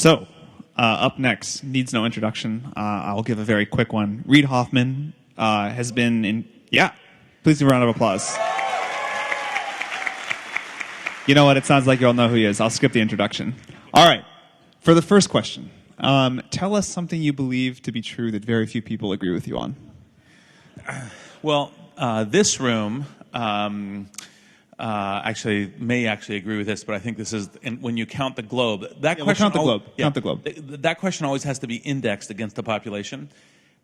So, up next, needs no introduction. I'll give a very quick one. Reid Hoffman has been in... Yeah, please give a round of applause. You know what? It sounds like you all know who he is. I'll skip the introduction. All right. For the first question, tell us something you believe to be true that very few people agree with you on. Well, this room actually may agree with this, but I think this is when you count the globe. That question, count the globe. Count the globe. That question always has to be indexed against the population.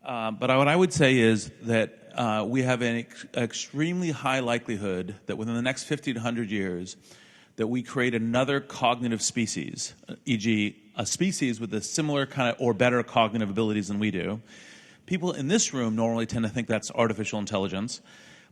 But what I would say is that we have an extremely high likelihood that within the next 50 to 100 years, that we create another cognitive species, e.g., a species with a similar kind of or better cognitive abilities than we do. People in this room normally tend to think that's artificial intelligence,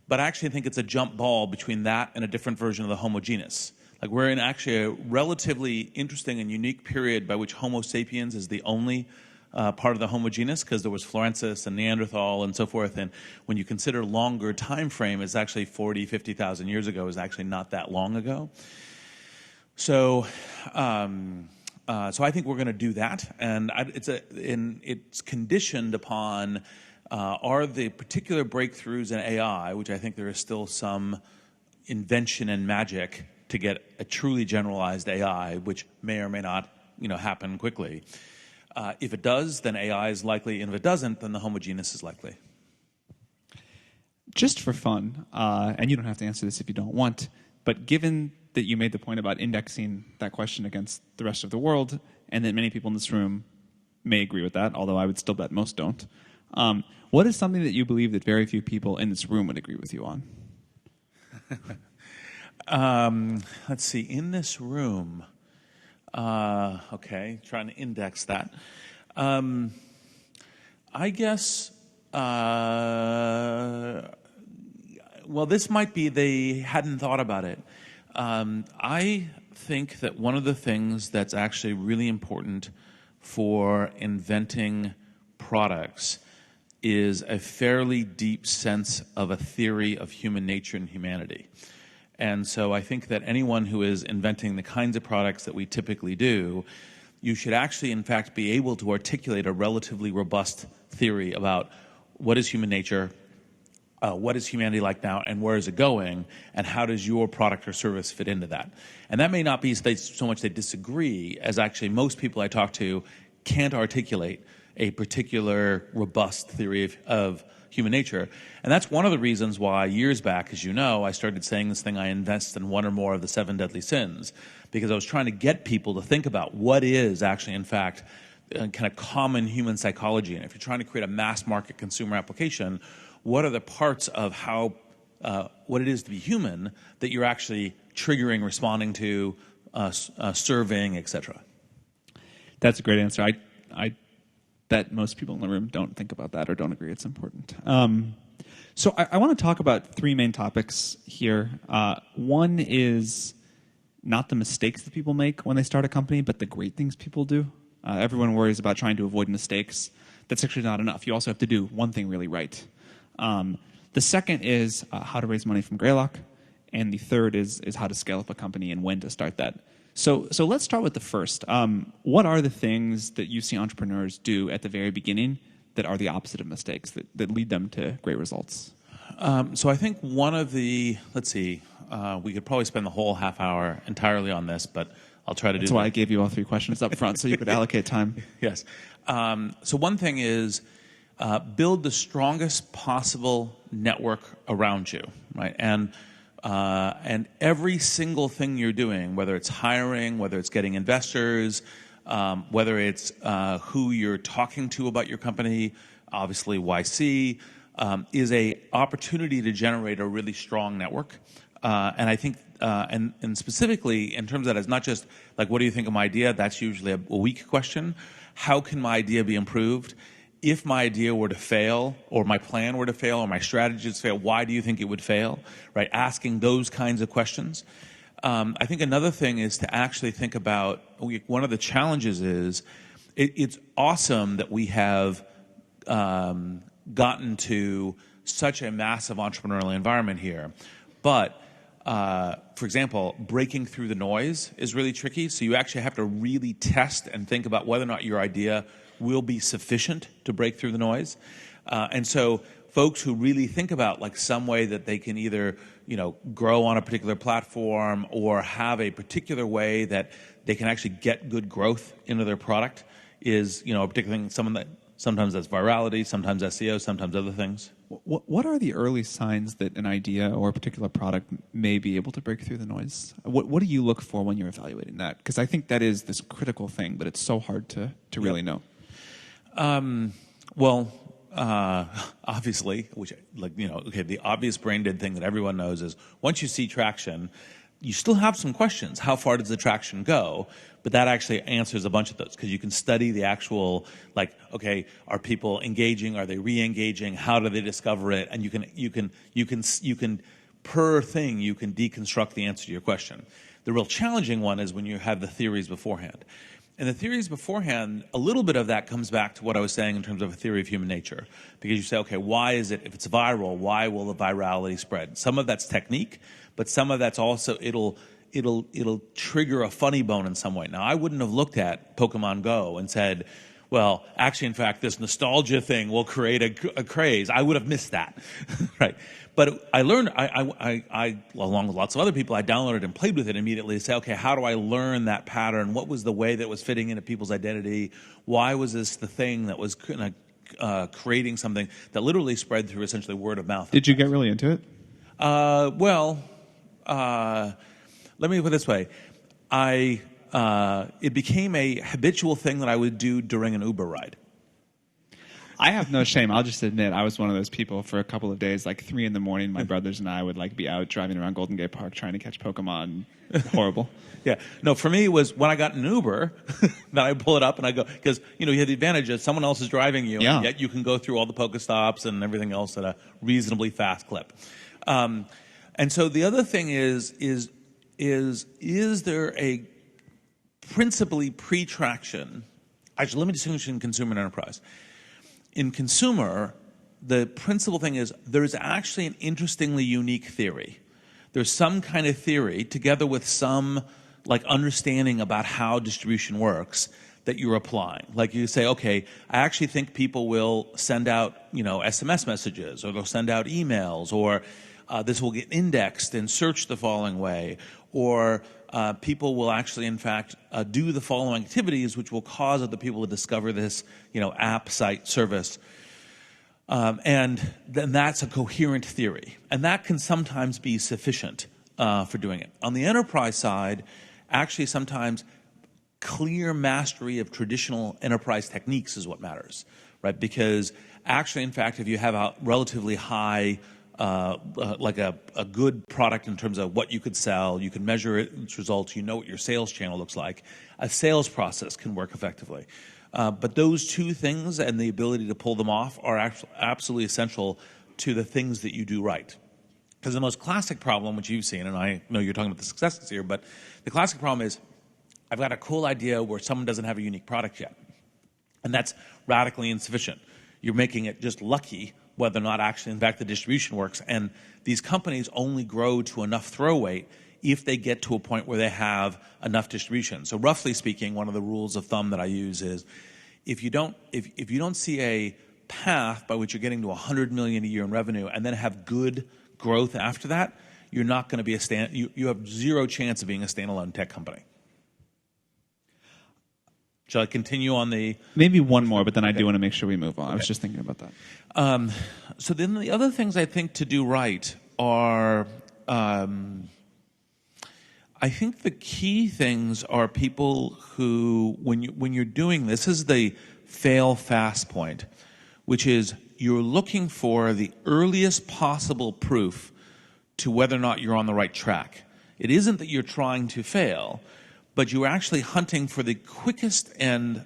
but I actually think it's a jump ball between that and a different version of the Homo genus. Like we're in actually a relatively interesting and unique period by which Homo sapiens is the only part of the Homo genus, because there was Florensis and Neanderthal and so forth. And when you consider longer time frame, it's actually 40, 50,000 years ago, is actually not that long ago. So, so I think we're going to do that, and it's conditioned upon are the particular breakthroughs in AI, which I think there is still some invention and magic to get a truly generalized AI, which may or may not, happen quickly. If it does, then AI is likely, and if it doesn't, then the Homo genus is likely. Just for fun, and you don't have to answer this if you don't want, but given that you made the point about indexing that question against the rest of the world, and that many people in this room may agree with that, although I would still bet most don't, what is something that you believe that very few people in this room would agree with you on? Let's see, in this room, okay, trying to index that. I guess, well, this might be they hadn't thought about it. I think that one of the things that's actually really important for inventing products is a fairly deep sense of a theory of human nature and humanity. And so I think that anyone who is inventing the kinds of products that we typically do, you should actually, in fact, be able to articulate a relatively robust theory about what is human nature, what is humanity like now, and where is it going, and how does your product or service fit into that? And that may not be so much they disagree, as actually most people I talk to can't articulate a particular robust theory of human nature. And that's one of the reasons why years back, as you know, I started saying this thing, I invest in one or more of the 7 deadly sins, because I was trying to get people to think about what is actually, in fact, kind of common human psychology. And if you're trying to create a mass market consumer application, what are the parts of how what it is to be human that you're actually triggering, responding to, serving, etc.? That's a great answer. I bet most people in the room don't think about that or don't agree it's important. So I want to talk about 3 main topics here. One is not the mistakes that people make when they start a company, but the great things people do. Everyone worries about trying to avoid mistakes. That's actually not enough. You also have to do one thing really right. The second is how to raise money from Greylock, and the third is how to scale up a company and when to start that. So let's start with the first. What are the things that you see entrepreneurs do at the very beginning that are the opposite of mistakes, that lead them to great results? So I think one of the, let's see, we could probably spend the whole half hour entirely on this, but I'll try to do that. That's why I gave you all 3 questions up front, so you could allocate time. Yes. So one thing is build the strongest possible network around you, right? And every single thing you're doing, whether it's hiring, whether it's getting investors, whether it's who you're talking to about your company, obviously YC, is a opportunity to generate a really strong network. And I think, and specifically in terms of that, it's not just like, what do you think of my idea? That's usually a weak question. How can my idea be improved? If my idea were to fail, or my plan were to fail, or my strategies fail, why do you think it would fail? Right? Asking those kinds of questions. I think another thing is to actually think about, one of the challenges is, it's awesome that we have gotten to such a massive entrepreneurial environment here, but for example, breaking through the noise is really tricky. So you actually have to really test and think about whether or not your idea will be sufficient to break through the noise. And so folks who really think about like some way that they can either grow on a particular platform or have a particular way that they can actually get good growth into their product is a particular thing. Sometimes that's virality, sometimes SEO, sometimes other things. What are the early signs that an idea or a particular product may be able to break through the noise? What do you look for when you're evaluating that? Because I think that is this critical thing, but it's so hard to really know. Obviously, the obvious brain dead thing that everyone knows is once you see traction, you still have some questions. How far does the traction go? But that actually answers a bunch of those because you can study the actual, are people engaging? Are they re-engaging? How do they discover it? And you can per thing you can deconstruct the answer to your question. The real challenging one is when you have the theories beforehand. And the theories beforehand, a little bit of that comes back to what I was saying in terms of a theory of human nature. Because you say, okay, why is it, if it's viral, why will the virality spread? Some of that's technique, but some of that's also, it'll trigger a funny bone in some way. Now, I wouldn't have looked at Pokemon Go and said, well, actually, in fact, this nostalgia thing will create a craze. I would have missed that, right? But I learned, I, along with lots of other people, I downloaded and played with it immediately to say, okay, how do I learn that pattern? What was the way that was fitting into people's identity? Why was this the thing that was creating something that literally spread through essentially word of mouth? Did you get really into it? Let me put it this way. It became a habitual thing that I would do during an Uber ride. I have no shame. I'll just admit I was one of those people for a couple of days, like 3 a.m. My brothers and I would be out driving around Golden Gate Park trying to catch Pokemon. Horrible. Yeah. No, for me it was when I got in an Uber, then I pull it up and I go, because you have the advantage that someone else is driving you, and yet you can go through all the Pokestops and everything else at a reasonably fast clip. And so the other thing is there a principally pre-traction? Actually, let me distinguish in consumer and enterprise. In consumer, the principal thing is there's actually an interestingly unique theory. There's some kind of theory together with some understanding about how distribution works that you're applying. Like you say, okay, I actually think people will send out SMS messages, or they'll send out emails, or this will get indexed and searched the following way, or people will actually, in fact, do the following activities, which will cause other people to discover this, app, site, service. And then that's a coherent theory. And that can sometimes be sufficient for doing it. On the enterprise side, actually sometimes clear mastery of traditional enterprise techniques is what matters, right? Because actually, in fact, if you have a relatively high a good product in terms of what you could sell, you can measure its results, you know what your sales channel looks like, a sales process can work effectively. But those two things and the ability to pull them off are absolutely essential to the things that you do right. Because the most classic problem, which you've seen, and I know you're talking about the successes here, but the classic problem is I've got a cool idea where someone doesn't have a unique product yet. And that's radically insufficient. You're making it just lucky whether or not actually, in fact, the distribution works. And these companies only grow to enough throw weight if they get to a point where they have enough distribution. So roughly speaking, one of the rules of thumb that I use is if you don't see a path by which you're getting to $100 million a year in revenue and then have good growth after that, you're not going to be you have zero chance of being a standalone tech company. Shall I continue on the... Maybe one more, but then I do want to make sure we move on. Okay. I was just thinking about that. So then the other things I think to do right are... I think the key things are people who, when you're doing this is the fail fast point, which is you're looking for the earliest possible proof to whether or not you're on the right track. It isn't that you're trying to fail, but you're actually hunting for the quickest and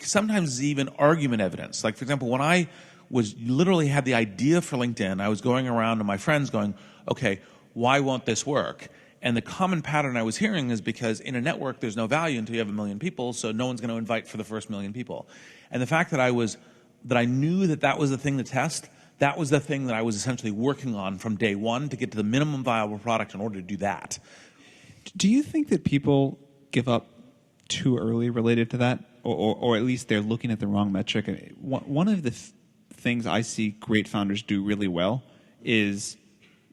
sometimes even argument evidence. Like, for example, when I literally had the idea for LinkedIn, I was going around to my friends going, okay, why won't this work? And the common pattern I was hearing is because in a network there's no value until you have 1 million people, so no one's going to invite for the first 1 million people. And the fact that I knew that was the thing to test that was the thing that I was essentially working on from day one to get to the minimum viable product in order to do that. Do you think that people give up too early related to that, or at least they're looking at the wrong metric? One of the things I see great founders do really well is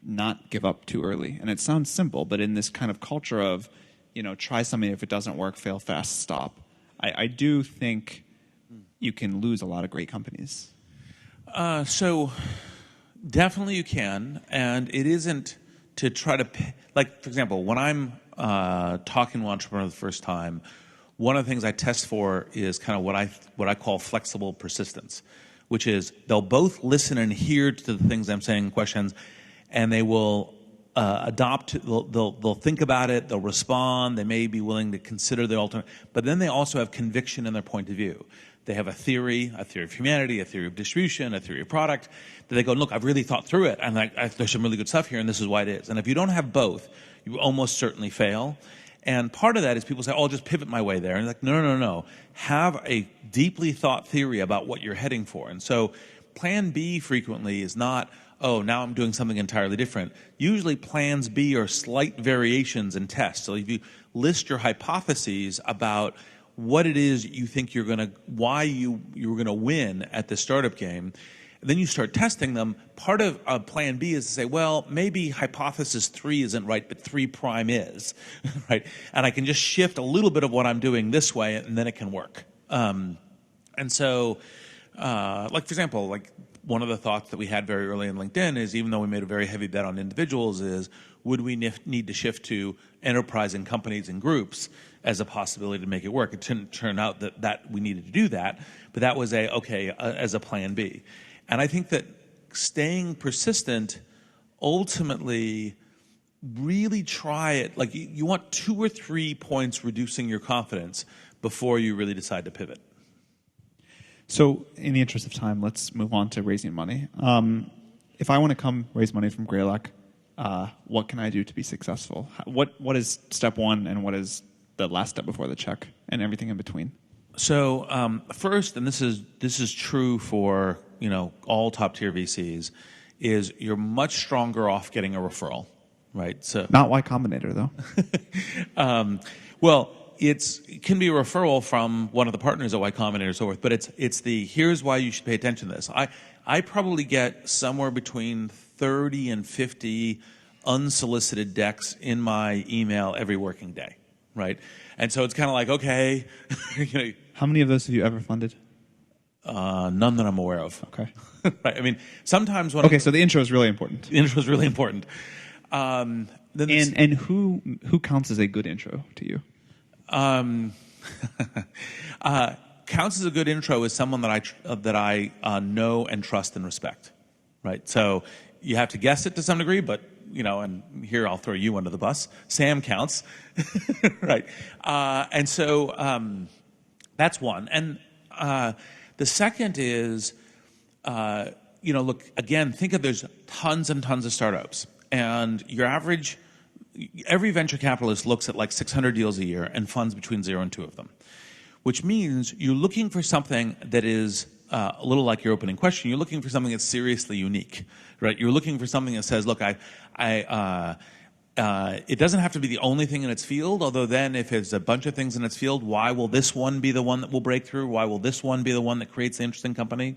not give up too early. And it sounds simple, but in this kind of culture of, try something, if it doesn't work, fail fast, stop. I do think you can lose a lot of great companies. So definitely you can, and it isn't to try to, like, for example, when I'm talking to an entrepreneur the first time, one of the things I test for is kind of what I call flexible persistence, which is they'll both listen and hear to the things I'm saying, questions, and they will adopt. They'll think about it. They'll respond. They may be willing to consider the alternate, but then they also have conviction in their point of view. They have a theory of humanity, a theory of distribution, a theory of product, that they go, look, I've really thought through it, and there's some really good stuff here, and this is why it is. And if you don't have both, you almost certainly fail. And part of that is people say, I'll just pivot my way there. And like, no. Have a deeply thought theory about what you're heading for. And so plan B frequently is not, oh, now I'm doing something entirely different. Usually plans B are slight variations in tests. So if you list your hypotheses about what it is you think why you're gonna win at the startup game, then you start testing them. Part of plan B is to say, well, maybe hypothesis 3 isn't right, but 3 prime is, right? And I can just shift a little bit of what I'm doing this way, and then it can work. And so, like, for example, like one of the thoughts that we had very early in LinkedIn is, even though we made a very heavy bet on individuals, is would we need to shift to enterprise and companies and groups as a possibility to make it work? It didn't turn out that we needed to do that, but that was as a plan B. And I think that staying persistent, ultimately, really try it. Like, you want 2 or 3 points reducing your confidence before you really decide to pivot. So, in the interest of time, let's move on to raising money. If I want to come raise money from Greylock, what can I do to be successful? What is step 1, and what is the last step before the check, and everything in between? So first, and this is true for all top tier VCs, is you're much stronger off getting a referral, right? So not Y Combinator though. Well, it can be a referral from one of the partners at Y Combinator and so forth, but it's here's why you should pay attention to this. I probably get somewhere between 30 and 50 unsolicited decks in my email every working day, right? And so it's kind of like, okay. How many of those have you ever funded? None that I'm aware of. Okay. Right. I mean, sometimes so the intro is really important. The intro is really important. And who counts as a good intro to you? Counts as a good intro is someone that I know and trust and respect, right? So you have to guess it to some degree, but and here I'll throw you under the bus. Sam counts, right? And so that's one. And the second is, look, again, think of there's tons and tons of startups, and every venture capitalist looks at like 600 deals a year and funds between 0 and 2 of them, which means you're looking for something that is a little like your opening question. You're looking for something that's seriously unique, right? You're looking for something that says, look, it doesn't have to be the only thing in its field, although then if it's a bunch of things in its field, why will this one be the one that will break through? Why will this one be the one that creates the interesting company?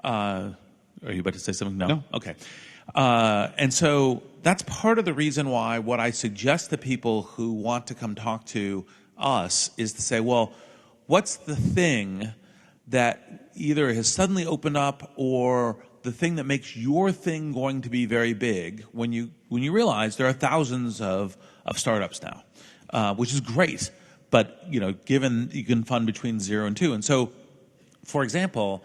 Are you about to say something? No? Okay. And so that's part of the reason why what I suggest to people who want to come talk to us is to say, well, what's the thing that either has suddenly opened up, or the thing that makes your thing going to be very big when you realize there are thousands of startups now, which is great, but given you can fund between 0 and 2. And so, for example,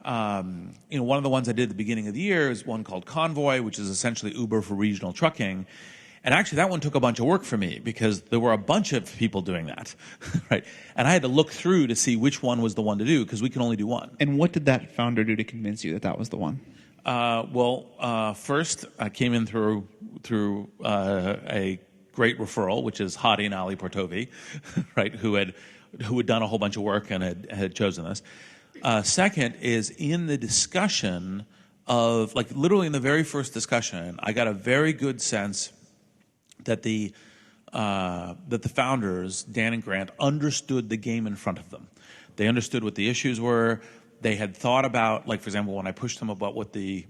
one of the ones I did at the beginning of the year is one called Convoy, which is essentially Uber for regional trucking. And actually, that one took a bunch of work for me because there were a bunch of people doing that, right? And I had to look through to see which one was the one to do, because we can only do one. And what did that founder do to convince you that that was the one? First, I came in through a great referral, which is Hadi and Ali Portovi, right? Who had done a whole bunch of work and had chosen this. Second is, in the discussion, of, like, literally in the very first discussion, I got a very good sense that the founders, Dan and Grant, understood the game in front of them. They understood what the issues were. They had thought about, like, for example, when I pushed them about what the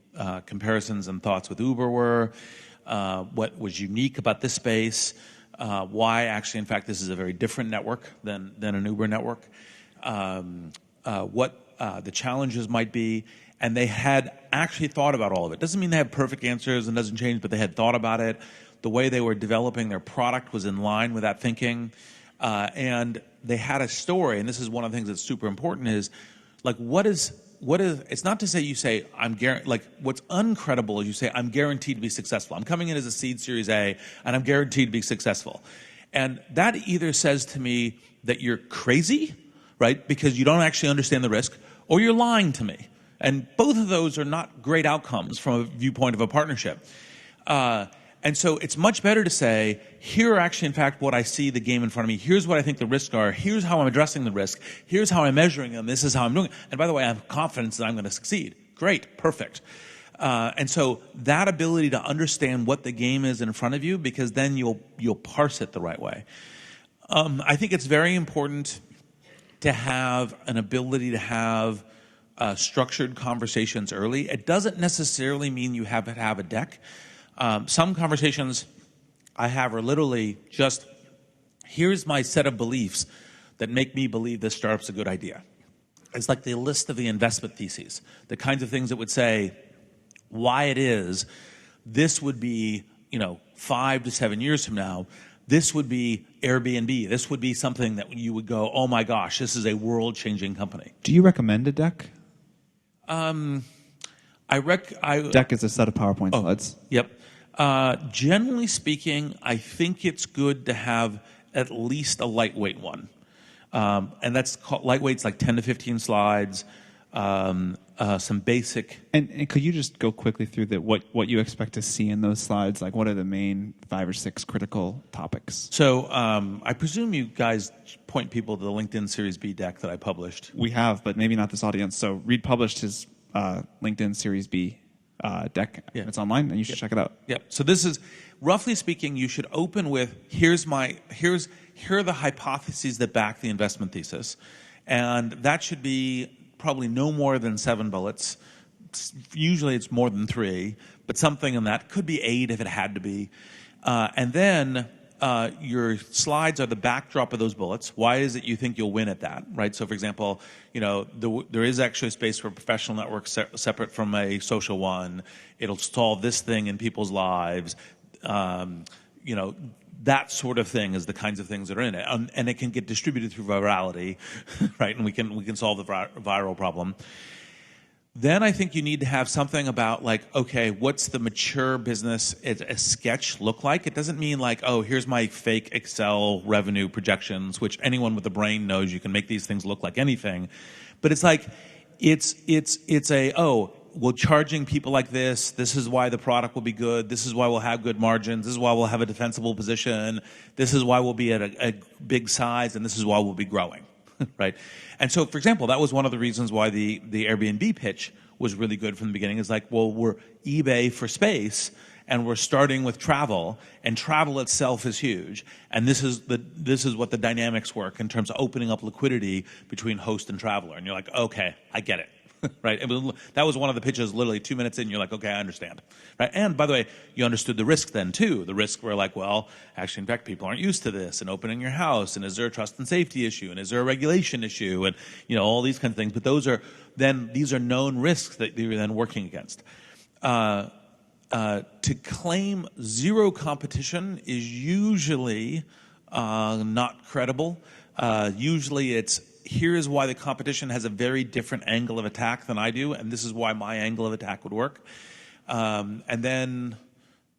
comparisons and thoughts with Uber were, what was unique about this space, why actually, in fact, this is a very different network than an Uber network, what the challenges might be. And they had actually thought about all of it. Doesn't mean they have perfect answers and doesn't change, but they had thought about it. The way they were developing their product was in line with that thinking. And they had a story, and this is one of the things that's super important is, like, what is, it's not to say you say, like, what's uncredible is you say, I'm guaranteed to be successful. I'm coming in as a seed Series A, and I'm guaranteed to be successful. And that either says to me that you're crazy, right, because you don't actually understand the risk, or you're lying to me. And both of those are not great outcomes from a viewpoint of a partnership. And so it's much better to say, here are actually, in fact, what I see the game in front of me. Here's what I think the risks are. Here's how I'm addressing the risk. Here's how I'm measuring them. This is how I'm doing it. And by the way, I have confidence that I'm going to succeed. Great. Perfect. And so that ability to understand what the game is in front of you, because then you'll parse it the right way. I think it's very important to have an ability to have structured conversations early. It doesn't necessarily mean you have to have a deck. Some conversations I have are literally just, here's my set of beliefs that make me believe this startup's a good idea. It's like the list of the investment theses, the kinds of things that would say why it is this would be, 5 to 7 years from now, this would be Airbnb. This would be something that you would go, oh my gosh, this is a world-changing company. Do you recommend a deck? Deck is a set of PowerPoint slides. Yep. Generally speaking, I think it's good to have at least a lightweight one. And that's lightweight's like 10 to 15 slides, some basic. And could you just go quickly through what you expect to see in those slides? Like, what are the main 5 or 6 critical topics? So I presume you guys point people to the LinkedIn Series B deck that I published. We have, but maybe not this audience. So Reid published his LinkedIn Series B deck. Yeah. It's online, and you should check it out. Yeah. So this is, roughly speaking, you should open with, here are the hypotheses that back the investment thesis. And that should be probably no more than 7 bullets. Usually it's more than 3, but something in that. Could be 8 if it had to be. And then your slides are the backdrop of those bullets. Why is it you think you'll win at that, right? So, for example, there is actually a space for a professional network separate from a social one. It'll solve this thing in people's lives. That sort of thing is the kinds of things that are in it, and it can get distributed through virality, right? And we can solve the viral problem. Then I think you need to have something about, like, okay, what's the mature business a sketch look like? It doesn't mean like, oh, here's my fake Excel revenue projections, which anyone with a brain knows you can make these things look like anything. But it's like, we're charging people like this. This is why the product will be good. This is why we'll have good margins. This is why we'll have a defensible position. This is why we'll be at a big size, and this is why we'll be growing. Right? And so, for example, that was one of the reasons why the Airbnb pitch was really good from the beginning. It's like, well, we're eBay for space, and we're starting with travel, and travel itself is huge. And this is what the dynamics work in terms of opening up liquidity between host and traveler. And you're like, okay, I get it. Right? That was one of the pitches. Literally 2 minutes in, you're like, okay, I understand. Right? And by the way, you understood the risk then too. The risk were like, well, actually, in fact, people aren't used to this, and opening your house, and is there a trust and safety issue, and is there a regulation issue, and all these kinds of things. But these are known risks that you're then working against. To claim zero competition is usually not credible. Usually it's, here is why the competition has a very different angle of attack than I do, and this is why my angle of attack would work. And then,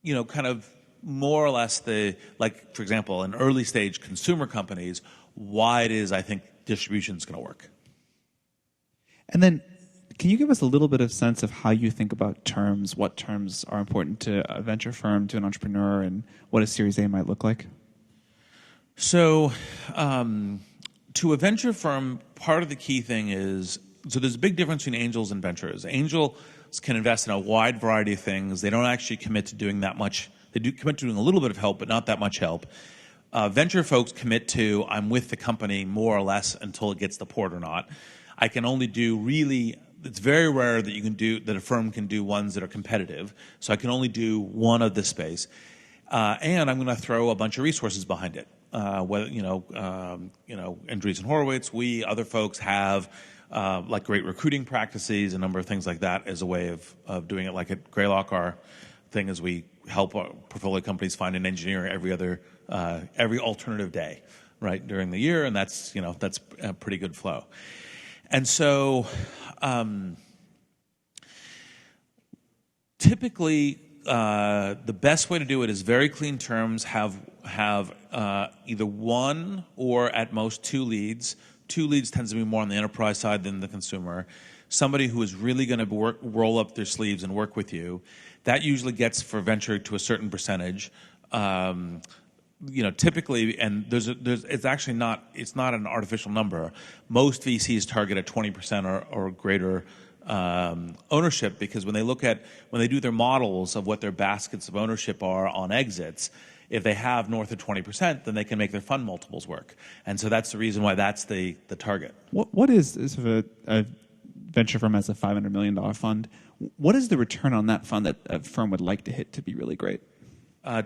kind of more or less for example, in early stage consumer companies, why it is I think distribution is going to work. And then, can you give us a little bit of sense of how you think about terms, what terms are important to a venture firm, to an entrepreneur, and what a Series A might look like? So, to a venture firm, part of the key thing is, so there's a big difference between angels and ventures. Angel can invest in a wide variety of things. They don't actually commit to doing that much. They do commit to doing a little bit of help, but not that much help. Venture folks commit to, I'm with the company more or less until it gets the port or not. I can only do really, it's very rare that a firm can do ones that are competitive. So I can only do one of this space. And I'm going to throw a bunch of resources behind it. Whether Andreessen Horowitz, other folks have like great recruiting practices, a number of things like that as a way of doing it. Like at Greylock, our thing is we help our portfolio companies find an engineer every alternative day, right, during the year, and that's a pretty good flow. And so, typically, the best way to do it is very clean terms. Have either one or at most two leads. Two leads tends to be more on the enterprise side than the consumer. Somebody who is really going to roll up their sleeves and work with you. That usually gets for venture to a certain percentage. Typically, and it's not an artificial number. Most VCs target at 20% or greater ownership, because when they do their models of what their baskets of ownership are on exits, if they have north of 20%, then they can make their fund multiples work. And so that's the reason why that's the target. What is if a venture firm has a $500 million fund? What is the return on that fund that a firm would like to hit to be really great?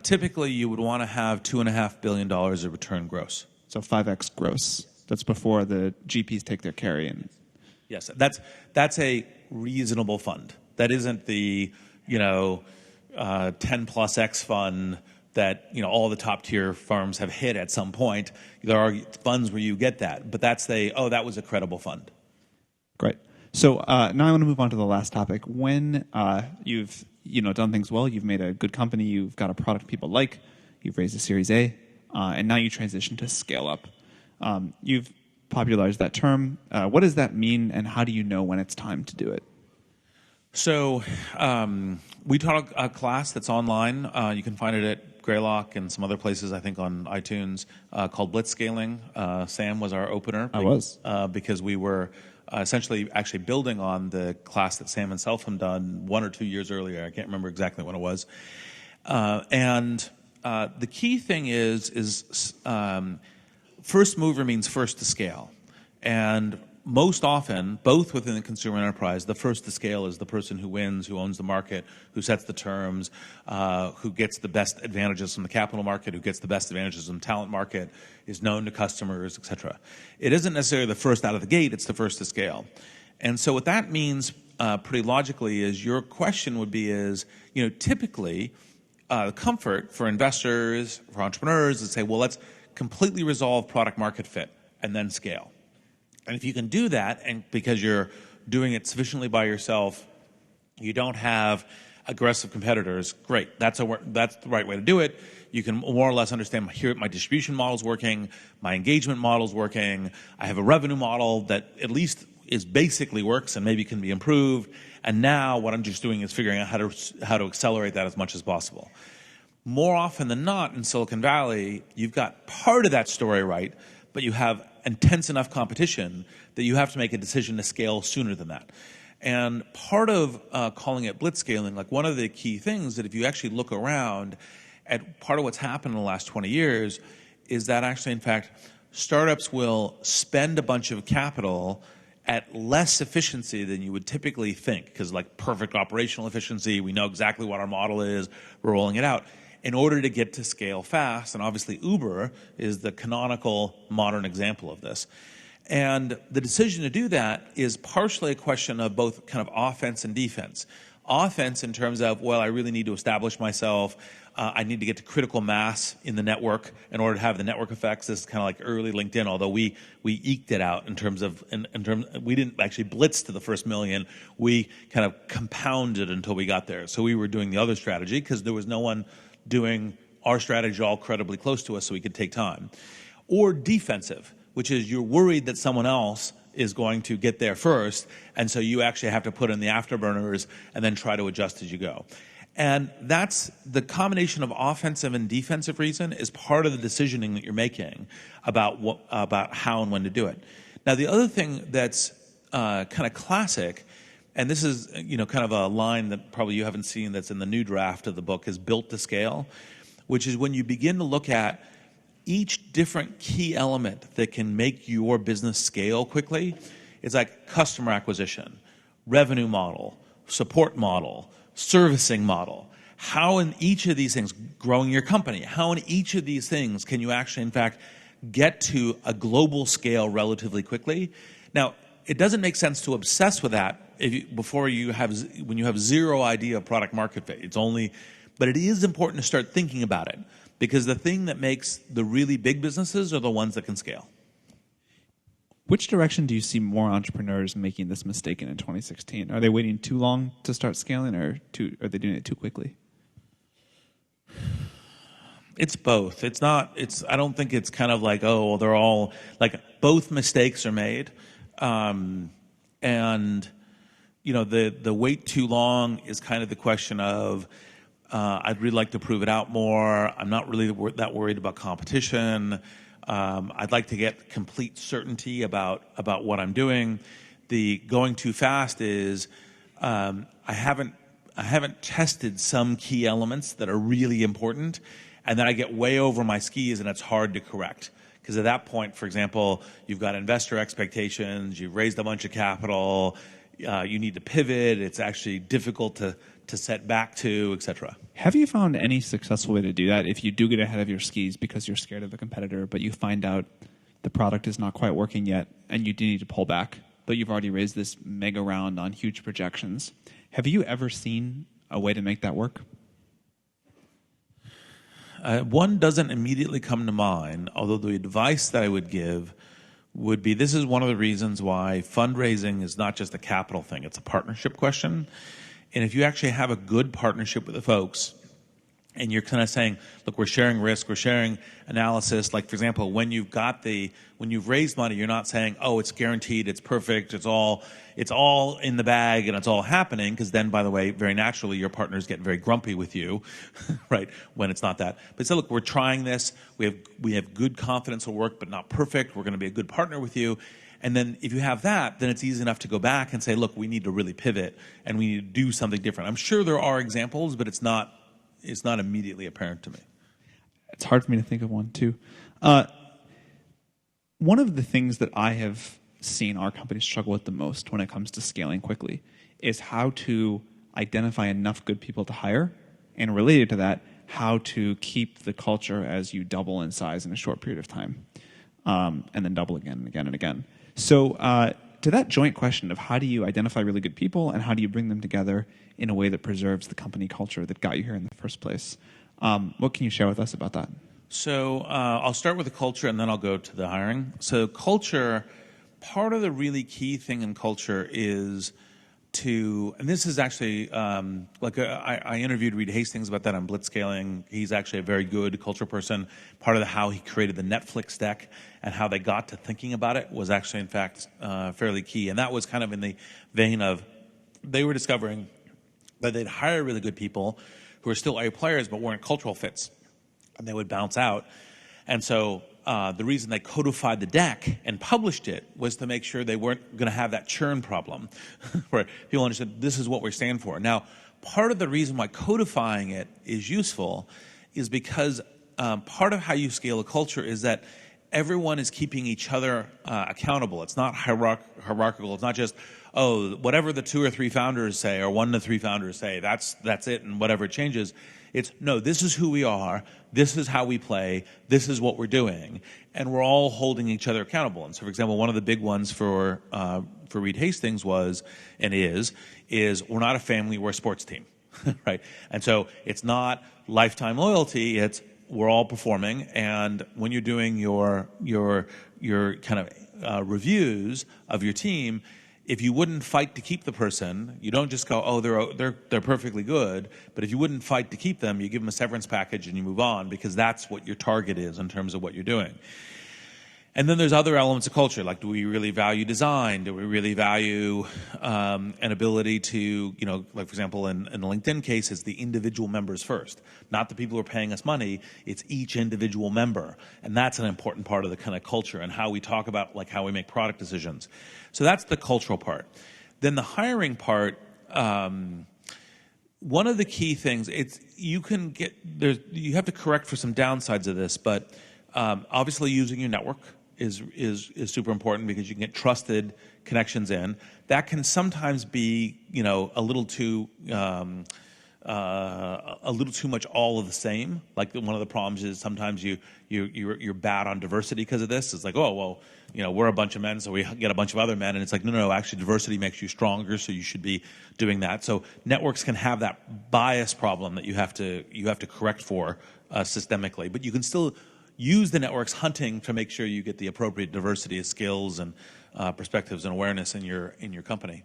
Typically, you would want to have $2.5 billion of return gross. So 5x gross. That's before the GPs take their carry. Yes, that's a reasonable fund. That isn't the 10 plus X fund that all the top tier firms have hit at some point. There are funds where you get that, but that was a credible fund. Great. So now I want to move on to the last topic. When you've done things well, you've made a good company, you've got a product people like, you've raised a Series A, and now you transition to scale up. You've popularized that term. What does that mean, and how do you know when it's time to do it? So we taught a class that's online. You can find it at Greylock and some other places, I think on iTunes, called Blitzscaling. Sam was our opener. I was. Because we were essentially actually building on the class that Sam himself had done 1 or 2 years earlier. I can't remember exactly when it was. And the key thing is first mover means first to scale. And most often, both within the consumer enterprise, the first to scale is the person who wins, who owns the market, who sets the terms, who gets the best advantages from the capital market, who gets the best advantages from the talent market, is known to customers, et cetera. It isn't necessarily the first out of the gate, it's the first to scale. And so what that means pretty logically is your question would be typically comfort for investors, for entrepreneurs, is say, well, let's completely resolve product market fit and then scale. And if you can do that, and because you're doing it sufficiently by yourself, you don't have aggressive competitors, great. That's the right way to do it. You can more or less understand, here my distribution model's working, my engagement model's working, I have a revenue model that at least basically works and maybe can be improved. And now what I'm just doing is figuring out how to accelerate that as much as possible. More often than not in Silicon Valley, you've got part of that story right, but you have intense enough competition that you have to make a decision to scale sooner than that. And part of calling it blitzscaling, like one of the key things that if you actually look around at part of what's happened in the last 20 years is that actually, in fact, startups will spend a bunch of capital at less efficiency than you would typically think, because like perfect operational efficiency, we know exactly what our model is, we're rolling it out, in order to get to scale fast. And obviously Uber is the canonical modern example of this. And the decision to do that is partially a question of both kind of offense and defense. Offense in terms of, well, I really need to establish myself. I need to get to critical mass in the network in order to have the network effects. This is kind of like early LinkedIn, although we eked it out in terms of we didn't actually blitz to the first million. We kind of compounded until we got there. So we were doing the other strategy because there was no one doing our strategy all credibly close to us, so we could take time. Or defensive, which is you're worried that someone else is going to get there first, and so you actually have to put in the afterburners and then try to adjust as you go. And that's the combination of offensive and defensive reason is part of the decisioning that you're making about how and when to do it. Now, the other thing that's kind of classic, and this is, kind of a line that probably you haven't seen that's in the new draft of the book, is built to scale, which is when you begin to look at each different key element that can make your business scale quickly. It's like customer acquisition, revenue model, support model, servicing model. How in each of these things, growing your company, how in each of these things can you actually, in fact, get to a global scale relatively quickly? Now, it doesn't make sense to obsess with that when you have zero idea of product market fit. But it is important to start thinking about it, because the thing that makes the really big businesses are the ones that can scale. Which direction do you see more entrepreneurs making this mistake in 2016? Are they waiting too long to start scaling, or are they doing it too quickly? It's both. I don't think it's kind of like, oh, well, they're all like, both mistakes are made. And the wait too long is kind of the question of, I'd really like to prove it out more. I'm not really that worried about competition. I'd like to get complete certainty about what I'm doing. The going too fast is, I haven't tested some key elements that are really important, and then I get way over my skis and it's hard to correct. Because at that point, for example, you've got investor expectations, you've raised a bunch of capital, you need to pivot, it's actually difficult to set back to, et cetera. Have you found any successful way to do that if you do get ahead of your skis because you're scared of a competitor, but you find out the product is not quite working yet and you do need to pull back, but you've already raised this mega round on huge projections? Have you ever seen a way to make that work? One doesn't immediately come to mind, although the advice that I would give would be, this is one of the reasons why fundraising is not just a capital thing, it's a partnership question. And if you actually have a good partnership with the folks, and you're kind of saying, look, we're sharing risk, we're sharing analysis. Like, for example, when you've raised money, you're not saying, oh, it's guaranteed, it's perfect, it's all in the bag and it's all happening, because then, by the way, very naturally, your partners get very grumpy with you, right, when it's not that. But say, look, we're trying this, we have good confidence it'll work, but not perfect, we're going to be a good partner with you. And then if you have that, then it's easy enough to go back and say, look, we need to really pivot and we need to do something different. I'm sure there are examples, but it's not immediately apparent to me. It's hard for me to think of one, too. One of the things that I have seen our company struggle with the most when it comes to scaling quickly is how to identify enough good people to hire, and related to that, how to keep the culture as you double in size in a short period of time, and then double again and again and again. So to that joint question of how do you identify really good people and how do you bring them together in a way that preserves the company culture that got you here in the first place, what can you share with us about that? So I'll start with the culture and then I'll go to the hiring. So culture, part of the really key thing in culture is and this is actually, I interviewed Reid Hastings about that on Blitzscaling. He's actually a very good culture person. Part of how he created the Netflix deck and how they got to thinking about it was actually, in fact, fairly key. And that was kind of in the vein of, they were discovering that they'd hire really good people who were still A players but weren't cultural fits, and they would bounce out. And so the reason they codified the deck and published it was to make sure they weren't going to have that churn problem, where people understood this is what we stand for. Now, part of the reason why codifying it is useful is because part of how you scale a culture is that everyone is keeping each other accountable. It's not hierarchical. It's not just, oh, whatever the 2 or 3 founders say or 1 to 3 founders say, that's it, and whatever changes. It's, no, this is who we are, this is how we play, this is what we're doing, and we're all holding each other accountable. And so, for example, one of the big ones for Reid Hastings was, and is we're not a family, we're a sports team, right? And so it's not lifetime loyalty, it's we're all performing, and when you're doing your kind of reviews of your team, if you wouldn't fight to keep the person, you don't just go, oh, they're perfectly good. But if you wouldn't fight to keep them, you give them a severance package and you move on, because that's what your target is in terms of what you're doing. And then there's other elements of culture, like, do we really value design? Do we really value an ability to, like, for example, in the LinkedIn case, it's the individual members first, not the people who are paying us money. It's each individual member. And that's an important part of the kind of culture and how we talk about, like, how we make product decisions. So that's the cultural part. Then the hiring part, one of the key things, you have to correct for some downsides of this, but obviously using your network is super important because you can get trusted connections in. That can sometimes be a little too much all of the same. Like one of the problems is sometimes you're bad on diversity because of this. It's like, oh well, we're a bunch of men, so we get a bunch of other men, and it's like no, actually diversity makes you stronger, so you should be doing that. So networks can have that bias problem that you have to correct for systemically, but you can still use the network's hunting to make sure you get the appropriate diversity of skills and perspectives and awareness in your company.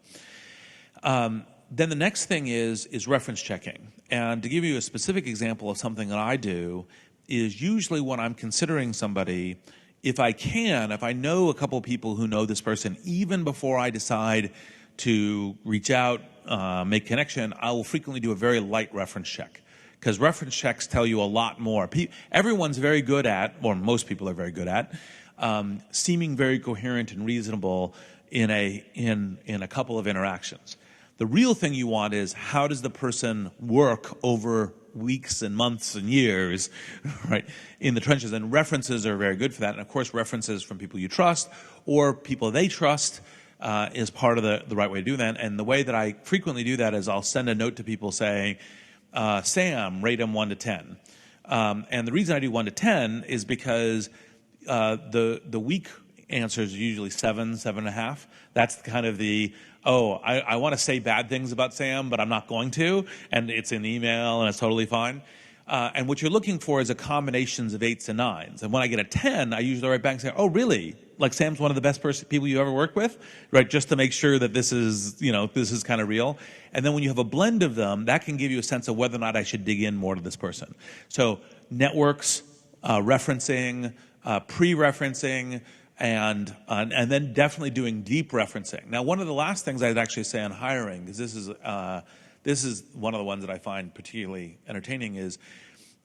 Then the next thing is reference checking. And to give you a specific example of something that I do is usually when I'm considering somebody, if I know a couple of people who know this person, even before I decide to reach out, make connection, I will frequently do a very light reference check. Because reference checks tell you a lot more. Everyone's very good at, or most people are very good at, seeming very coherent and reasonable in a couple of interactions. The real thing you want is how does the person work over weeks and months and years, right, in the trenches. And references are very good for that. And of course, references from people you trust or people they trust is part of the right way to do that. And the way that I frequently do that is I'll send a note to people saying, Sam, rate him 1 to 10. And the reason I do 1 to 10 is because the weak answers are usually 7, 7.5. That's kind of I want to say bad things about Sam, but I'm not going to, and it's in email, and it's totally fine. And what you're looking for is a combinations of 8s and 9s. And when I get a 10, I usually write back and say, oh, really? Like Sam's one of the best people you ever worked with, right? Just to make sure that this is kind of real. And then when you have a blend of them, that can give you a sense of whether or not I should dig in more to this person. So networks, referencing, pre-referencing, and then definitely doing deep referencing. Now, one of the last things I'd actually say on hiring, because this is one of the ones that I find particularly entertaining, is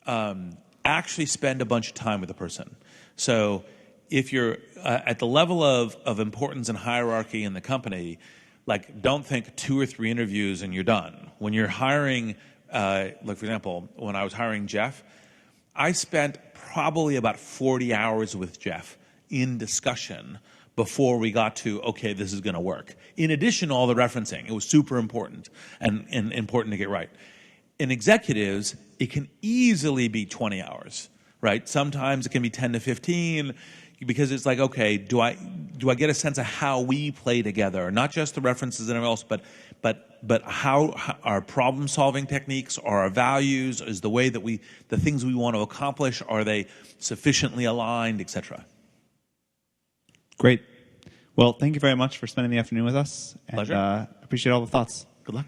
actually spend a bunch of time with the person. So if you're at the level of importance and hierarchy in the company, like don't think 2 or 3 interviews and you're done. When you're hiring, like for example, when I was hiring Jeff, I spent probably about 40 hours with Jeff in discussion before we got to, okay, this is going to work. In addition to all the referencing, it was super important and important to get right. In executives, it can easily be 20 hours, right? Sometimes it can be 10 to 15 because it's like, okay, do I get a sense of how we play together? Not just the references and everything else, but how our problem-solving techniques, are our values, is the way that the things we want to accomplish, are they sufficiently aligned, et cetera. Great. Well, thank you very much for spending the afternoon with us. Pleasure. And appreciate all the thoughts. Good luck.